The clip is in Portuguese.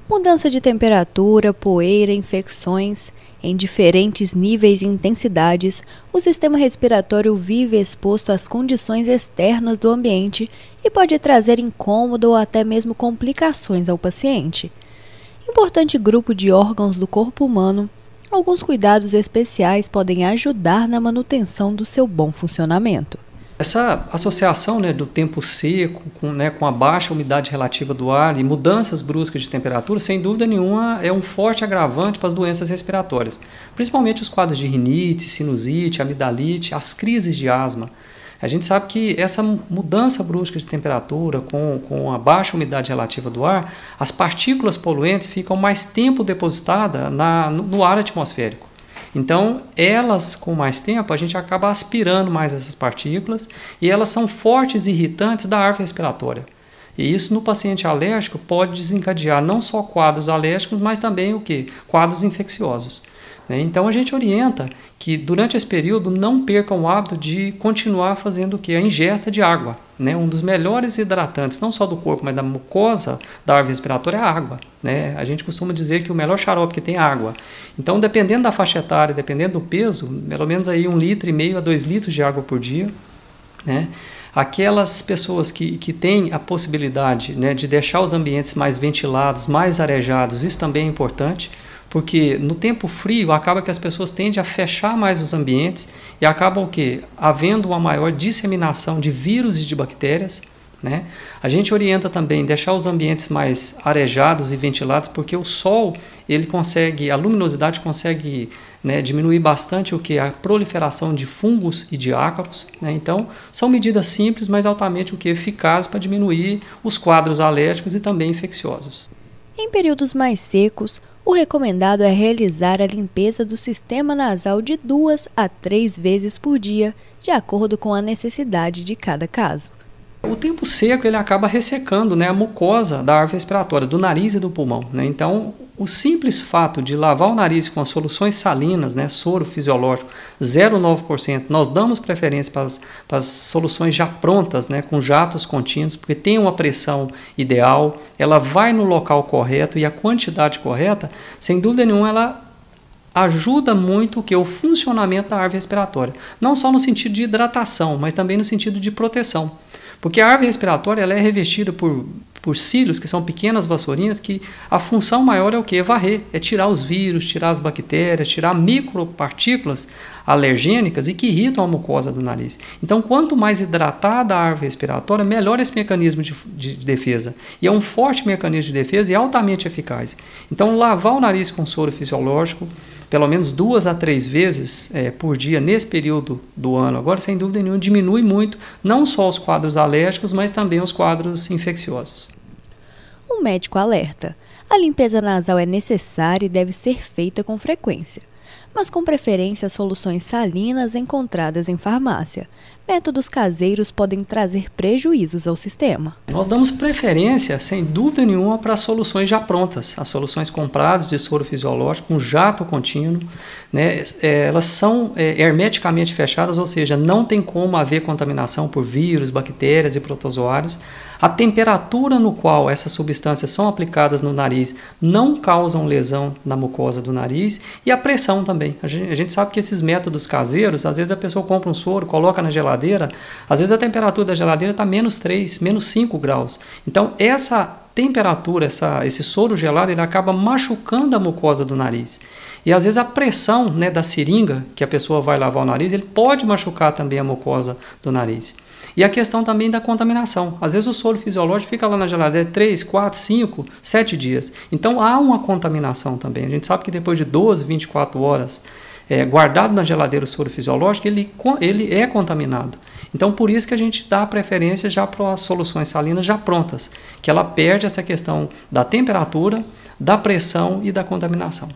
Mudança de temperatura, poeira, infecções. Em diferentes níveis e intensidades, o sistema respiratório vive exposto às condições externas do ambiente e pode trazer incômodo ou até mesmo complicações ao paciente. Importante grupo de órgãos do corpo humano, alguns cuidados especiais podem ajudar na manutenção do seu bom funcionamento. Essa associação, do tempo seco com a baixa umidade relativa do ar e mudanças bruscas de temperatura, sem dúvida nenhuma, é um forte agravante para as doenças respiratórias, principalmente os quadros de rinite, sinusite, amidalite, as crises de asma. A gente sabe que essa mudança brusca de temperatura com a baixa umidade relativa do ar, as partículas poluentes ficam mais tempo depositadas no ar atmosférico. Então, elas, com mais tempo, a gente acaba aspirando mais essas partículas e elas são fortes irritantes da árvore respiratória. E isso no paciente alérgico pode desencadear não só quadros alérgicos, mas também o quê? Quadros infecciosos. Então a gente orienta que durante esse período não percam o hábito de continuar fazendo o quê? A ingesta de água. Um dos melhores hidratantes, não só do corpo, mas da mucosa da árvore respiratória é a água. A gente costuma dizer que o melhor xarope que tem é água. Então, dependendo da faixa etária, dependendo do peso, pelo menos aí 1,5 litro a 2 litros de água por dia. Aquelas pessoas que têm a possibilidade de deixar os ambientes mais ventilados, mais arejados, isso também é importante, porque no tempo frio acaba que as pessoas tendem a fechar mais os ambientes e acabam o quê? Havendo uma maior disseminação de vírus e de bactérias. A gente orienta também deixar os ambientes mais arejados e ventilados, porque o sol, a luminosidade consegue diminuir bastante a proliferação de fungos e de ácaros. Então, são medidas simples, mas altamente eficazes para diminuir os quadros alérgicos e também infecciosos. Em períodos mais secos, o recomendado é realizar a limpeza do sistema nasal de 2 a 3 vezes por dia, de acordo com a necessidade de cada caso. O tempo seco ele acaba ressecando a mucosa da árvore respiratória, do nariz e do pulmão. Então, o simples fato de lavar o nariz com as soluções salinas, soro fisiológico 0,9%, nós damos preferência para as soluções já prontas, com jatos contínuos, porque tem uma pressão ideal, ela vai no local correto e a quantidade correta, sem dúvida nenhuma, ela ajuda muito o funcionamento da árvore respiratória. Não só no sentido de hidratação, mas também no sentido de proteção. Porque a árvore respiratória ela é revestida por cílios, que são pequenas vassourinhas, que a função maior é o quê? É varrer, é tirar os vírus, tirar as bactérias, tirar micropartículas alergênicas e que irritam a mucosa do nariz. Então, quanto mais hidratada a árvore respiratória, melhor esse mecanismo de defesa. E é um forte mecanismo de defesa e altamente eficaz. Então, lavar o nariz com soro fisiológico, pelo menos 2 a 3 vezes por dia nesse período do ano, agora sem dúvida nenhuma diminui muito não só os quadros alérgicos, mas também os quadros infecciosos. O médico alerta: a limpeza nasal é necessária e deve ser feita com frequência, mas com preferência a soluções salinas encontradas em farmácia. Métodos caseiros podem trazer prejuízos ao sistema. Nós damos preferência, sem dúvida nenhuma, para as soluções já prontas, as soluções compradas de soro fisiológico, com jato contínuo. Elas são hermeticamente fechadas, ou seja, não tem como haver contaminação por vírus, bactérias e protozoários. A temperatura no qual essas substâncias são aplicadas no nariz não causam lesão na mucosa do nariz e a pressão também. A gente sabe que esses métodos caseiros, às vezes a pessoa compra um soro, coloca na geladeira, às vezes a temperatura da geladeira está -3, -5 graus. Então, essa temperatura, esse soro gelado, ele acaba machucando a mucosa do nariz. E às vezes a pressão da seringa que a pessoa vai lavar o nariz, ele pode machucar também a mucosa do nariz. E a questão também da contaminação. Às vezes o soro fisiológico fica lá na geladeira 3, 4, 5, 7 dias. Então há uma contaminação também. A gente sabe que depois de 12, 24 horas guardado na geladeira o soro fisiológico, ele é contaminado. Então, por isso que a gente dá preferência já para as soluções salinas já prontas, que ela perde essa questão da temperatura, da pressão e da contaminação.